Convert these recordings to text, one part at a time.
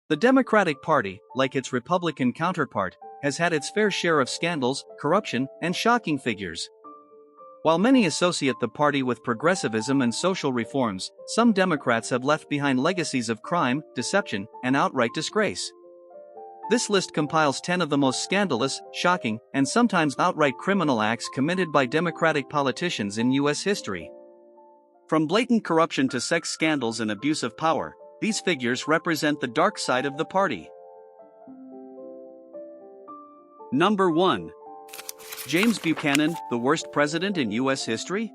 The Democratic Party, like its Republican counterpart, has had its fair share of scandals, corruption, and shocking figures. While many associate the party with progressivism and social reforms, some Democrats have left behind legacies of crime, deception, and outright disgrace. This list compiles 10 of the most scandalous, shocking, and sometimes outright criminal acts committed by Democratic politicians in U.S. history. From blatant corruption to sex scandals and abuse of power, these figures represent the dark side of the party. Number 1. James Buchanan, the worst president in U.S. history?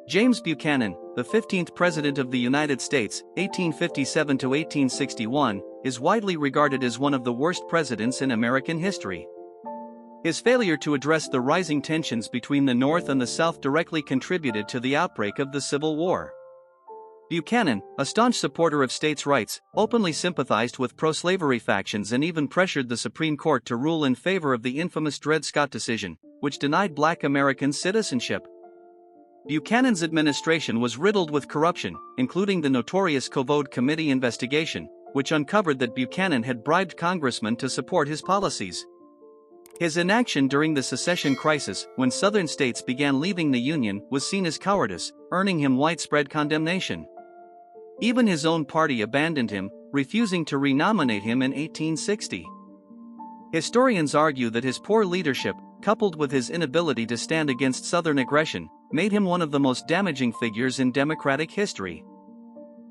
James Buchanan, the 15th President of the United States, 1857 to 1861, is widely regarded as one of the worst presidents in American history. His failure to address the rising tensions between the North and the South directly contributed to the outbreak of the Civil War. Buchanan, a staunch supporter of states' rights, openly sympathized with pro-slavery factions and even pressured the Supreme Court to rule in favor of the infamous Dred Scott decision, which denied Black Americans citizenship. Buchanan's administration was riddled with corruption, including the notorious Covode Committee investigation, which uncovered that Buchanan had bribed congressmen to support his policies. His inaction during the secession crisis, when Southern states began leaving the Union, was seen as cowardice, earning him widespread condemnation. Even his own party abandoned him, refusing to renominate him in 1860. Historians argue that his poor leadership, coupled with his inability to stand against Southern aggression, made him one of the most damaging figures in Democratic history.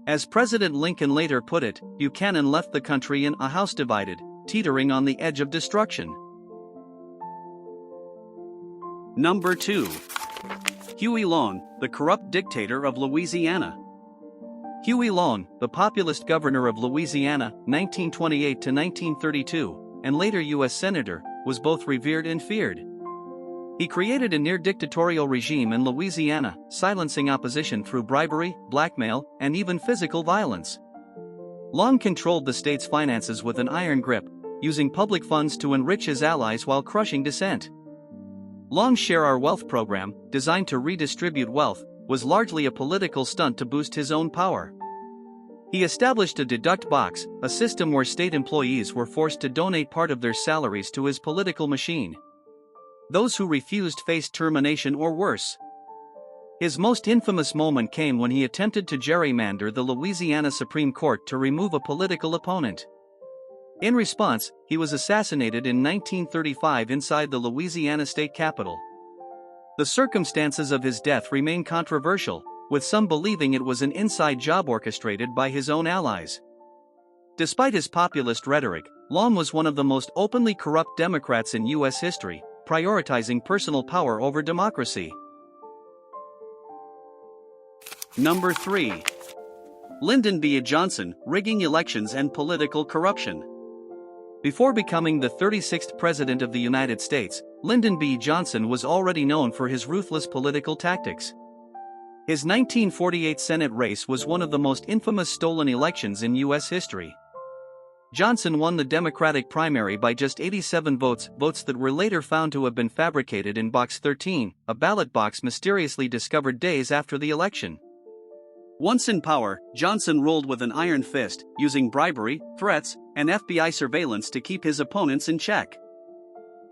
As President Lincoln later put it, Buchanan left the country in a house divided, teetering on the edge of destruction. Number 2. Huey Long, the corrupt dictator of Louisiana. Huey Long, the populist governor of Louisiana, 1928 to 1932, and later U.S. Senator, was both revered and feared. He created a near-dictatorial regime in Louisiana, silencing opposition through bribery, blackmail, and even physical violence. Long controlled the state's finances with an iron grip, using public funds to enrich his allies while crushing dissent. Long's Share Our Wealth program, designed to redistribute wealth, was largely a political stunt to boost his own power. He established a deduct box, a system where state employees were forced to donate part of their salaries to his political machine. Those who refused faced termination or worse. His most infamous moment came when he attempted to gerrymander the Louisiana Supreme Court to remove a political opponent. In response, he was assassinated in 1935 inside the Louisiana state capitol. The circumstances of his death remain controversial, with some believing it was an inside job orchestrated by his own allies. Despite his populist rhetoric, Long was one of the most openly corrupt Democrats in U.S. history, prioritizing personal power over democracy. Number 3. Lyndon B. Johnson, rigging elections and political corruption. Before becoming the 36th President of the United States, Lyndon B. Johnson was already known for his ruthless political tactics. His 1948 Senate race was one of the most infamous stolen elections in U.S. history. Johnson won the Democratic primary by just 87 votes that were later found to have been fabricated in Box 13, a ballot box mysteriously discovered days after the election. Once in power, Johnson ruled with an iron fist, using bribery, threats, and FBI surveillance to keep his opponents in check.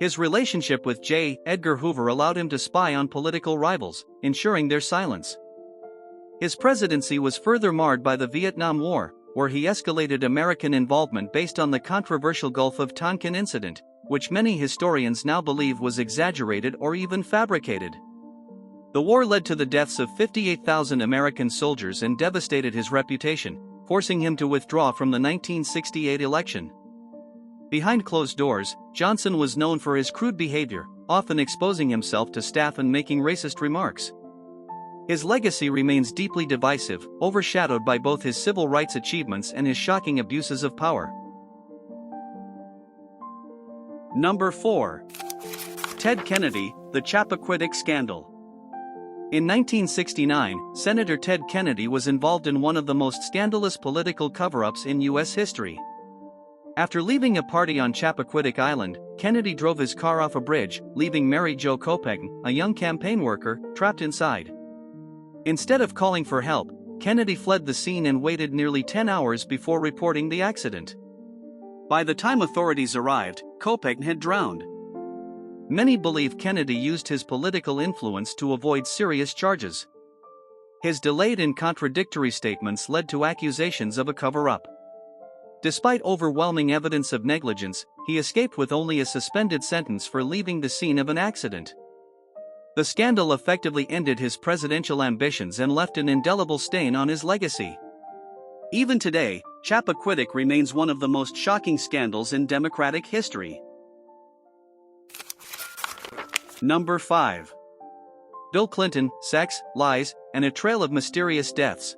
His relationship with J. Edgar Hoover allowed him to spy on political rivals, ensuring their silence. His presidency was further marred by the Vietnam War, where he escalated American involvement based on the controversial Gulf of Tonkin incident, which many historians now believe was exaggerated or even fabricated. The war led to the deaths of 58,000 American soldiers and devastated his reputation, forcing him to withdraw from the 1968 election. Behind closed doors, Johnson was known for his crude behavior, often exposing himself to staff and making racist remarks. His legacy remains deeply divisive, overshadowed by both his civil rights achievements and his shocking abuses of power. Number 4. Ted Kennedy, the Chappaquiddick Scandal. In 1969, Senator Ted Kennedy was involved in one of the most scandalous political cover-ups in U.S. history. After leaving a party on Chappaquiddick Island, Kennedy drove his car off a bridge, leaving Mary Jo Kopechne, a young campaign worker, trapped inside. Instead of calling for help, Kennedy fled the scene and waited nearly 10 hours before reporting the accident. By the time authorities arrived, Kopegh had drowned. Many believe Kennedy used his political influence to avoid serious charges. His delayed and contradictory statements led to accusations of a cover-up. Despite overwhelming evidence of negligence, he escaped with only a suspended sentence for leaving the scene of an accident. The scandal effectively ended his presidential ambitions and left an indelible stain on his legacy. Even today, Chappaquiddick remains one of the most shocking scandals in Democratic history. Number 5. Bill Clinton, Sex, Lies, and a Trail of Mysterious Deaths.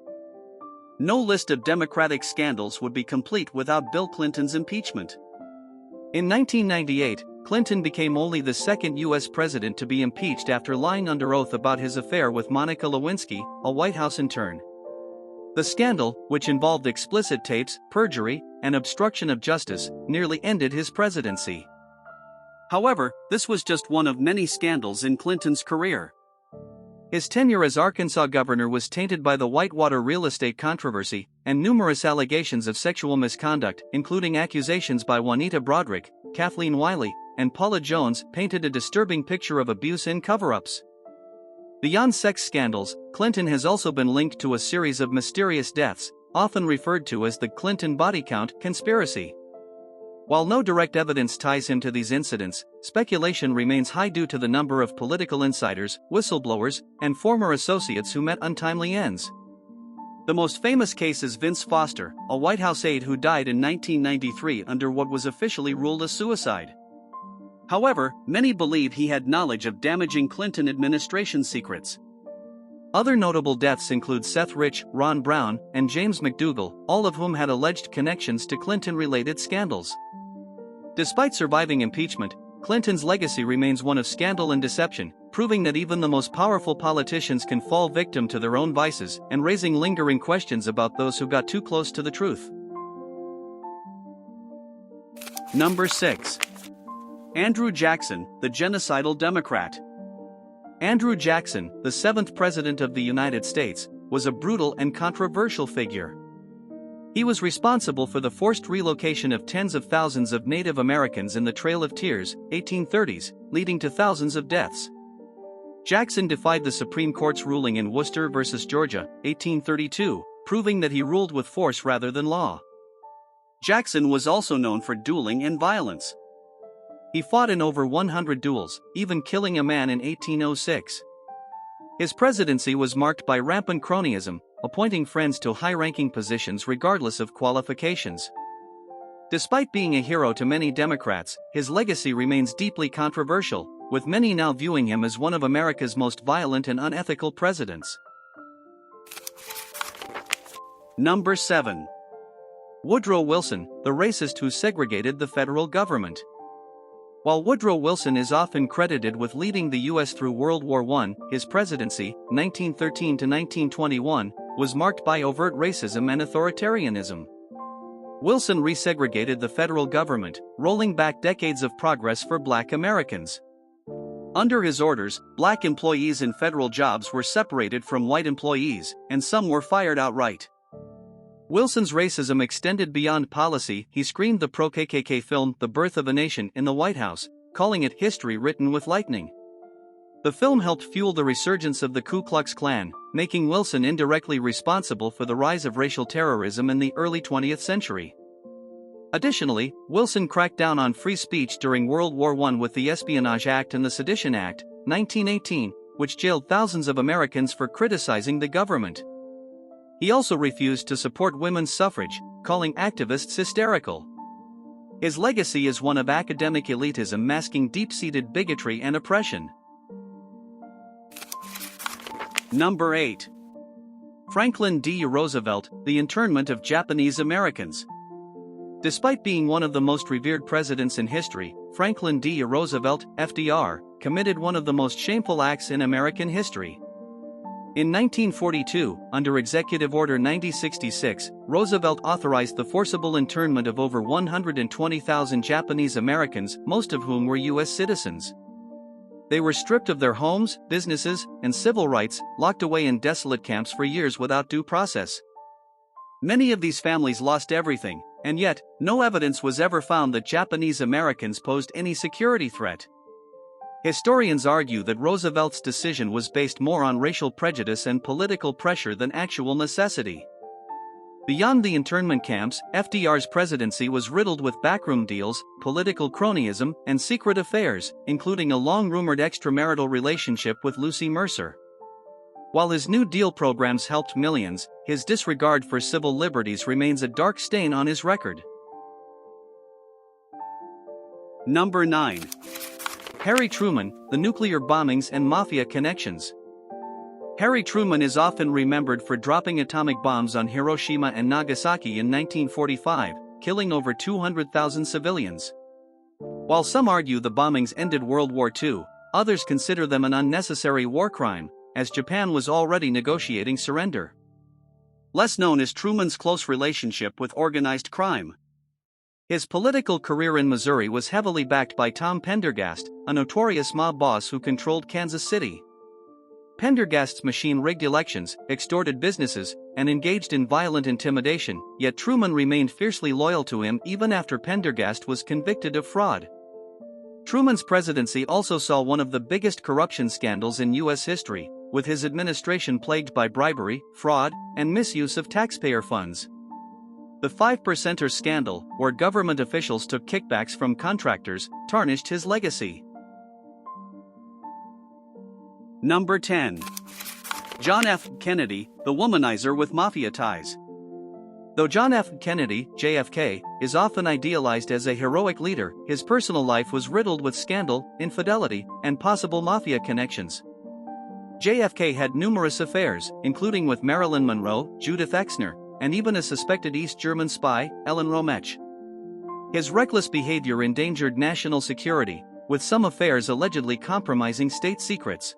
No list of Democratic scandals would be complete without Bill Clinton's impeachment. In 1998, Clinton became only the second U.S. president to be impeached after lying under oath about his affair with Monica Lewinsky, a White House intern. The scandal, which involved explicit tapes, perjury, and obstruction of justice, nearly ended his presidency. However, this was just one of many scandals in Clinton's career. His tenure as Arkansas governor was tainted by the Whitewater real estate controversy and numerous allegations of sexual misconduct, including accusations by Juanita Broaddrick, Kathleen Wiley, and Paula Jones, painted a disturbing picture of abuse and cover-ups. Beyond sex scandals, Clinton has also been linked to a series of mysterious deaths, often referred to as the Clinton body count conspiracy. While no direct evidence ties him to these incidents, speculation remains high due to the number of political insiders, whistleblowers, and former associates who met untimely ends. The most famous case is Vince Foster, a White House aide who died in 1993 under what was officially ruled a suicide. However, many believe he had knowledge of damaging Clinton administration secrets. Other notable deaths include Seth Rich, Ron Brown, and James McDougal, all of whom had alleged connections to Clinton-related scandals. Despite surviving impeachment, Clinton's legacy remains one of scandal and deception, proving that even the most powerful politicians can fall victim to their own vices and raising lingering questions about those who got too close to the truth. Number 6. Andrew Jackson, the genocidal Democrat. Andrew Jackson, the 7th President of the United States, was a brutal and controversial figure. He was responsible for the forced relocation of tens of thousands of Native Americans in the Trail of Tears, 1830s, leading to thousands of deaths. Jackson defied the Supreme Court's ruling in Worcester v. Georgia, 1832, proving that he ruled with force rather than law. Jackson was also known for dueling and violence. He fought in over 100 duels, even killing a man in 1806. His presidency was marked by rampant cronyism, appointing friends to high-ranking positions regardless of qualifications. Despite being a hero to many Democrats, his legacy remains deeply controversial, with many now viewing him as one of America's most violent and unethical presidents. Number 7. Woodrow Wilson, the racist who segregated the federal government. While Woodrow Wilson is often credited with leading the U.S. through World War I, his presidency, 1913 to 1921, was marked by overt racism and authoritarianism. Wilson resegregated the federal government, rolling back decades of progress for Black Americans. Under his orders, Black employees in federal jobs were separated from white employees, and some were fired outright. Wilson's racism extended beyond policy. He screened the pro-KKK film The Birth of a Nation in the White House, calling it history written with lightning. The film helped fuel the resurgence of the Ku Klux Klan, making Wilson indirectly responsible for the rise of racial terrorism in the early 20th century. Additionally, Wilson cracked down on free speech during World War I with the Espionage Act and the Sedition Act, 1918, which jailed thousands of Americans for criticizing the government. He also refused to support women's suffrage, calling activists hysterical. His legacy is one of academic elitism masking deep-seated bigotry and oppression. Number 8. Franklin D. Roosevelt, the internment of Japanese Americans. Despite being one of the most revered presidents in history, Franklin D. Roosevelt, FDR, committed one of the most shameful acts in American history. In 1942, under Executive Order 9066, Roosevelt authorized the forcible internment of over 120,000 Japanese Americans, most of whom were U.S. citizens. They were stripped of their homes, businesses, and civil rights, locked away in desolate camps for years without due process. Many of these families lost everything, and yet, no evidence was ever found that Japanese Americans posed any security threat. Historians argue that Roosevelt's decision was based more on racial prejudice and political pressure than actual necessity. Beyond the internment camps, FDR's presidency was riddled with backroom deals, political cronyism, and secret affairs, including a long-rumored extramarital relationship with Lucy Mercer. While his New Deal programs helped millions, his disregard for civil liberties remains a dark stain on his record. Number 9. Harry Truman, the nuclear bombings and mafia connections. Harry Truman is often remembered for dropping atomic bombs on Hiroshima and Nagasaki in 1945, killing over 200,000 civilians. While some argue the bombings ended World War II, others consider them an unnecessary war crime, as Japan was already negotiating surrender. Less known is Truman's close relationship with organized crime. His political career in Missouri was heavily backed by Tom Pendergast, a notorious mob boss who controlled Kansas City. Pendergast's machine rigged elections, extorted businesses, and engaged in violent intimidation, yet Truman remained fiercely loyal to him even after Pendergast was convicted of fraud. Truman's presidency also saw one of the biggest corruption scandals in U.S. history, with his administration plagued by bribery, fraud, and misuse of taxpayer funds. The 5%er scandal, where government officials took kickbacks from contractors, tarnished his legacy. Number 10. John F. Kennedy, the womanizer with mafia ties. Though John F. Kennedy, JFK, is often idealized as a heroic leader, his personal life was riddled with scandal, infidelity, and possible mafia connections. JFK had numerous affairs, including with Marilyn Monroe, Judith Exner, and even a suspected East German spy, Ellen Romech. His reckless behavior endangered national security, with some affairs allegedly compromising state secrets.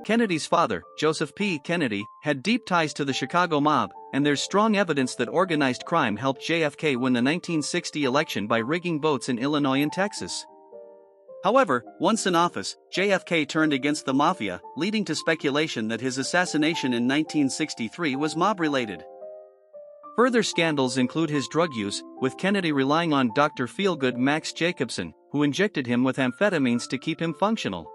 Kennedy's father, Joseph P. Kennedy, had deep ties to the Chicago mob, and there's strong evidence that organized crime helped JFK win the 1960 election by rigging votes in Illinois and Texas. However, once in office, JFK turned against the mafia, leading to speculation that his assassination in 1963 was mob-related. Further scandals include his drug use, with Kennedy relying on Dr. Feelgood Max Jacobson, who injected him with amphetamines to keep him functional.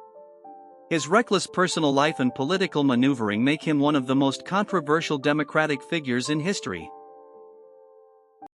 His reckless personal life and political maneuvering make him one of the most controversial Democratic figures in history.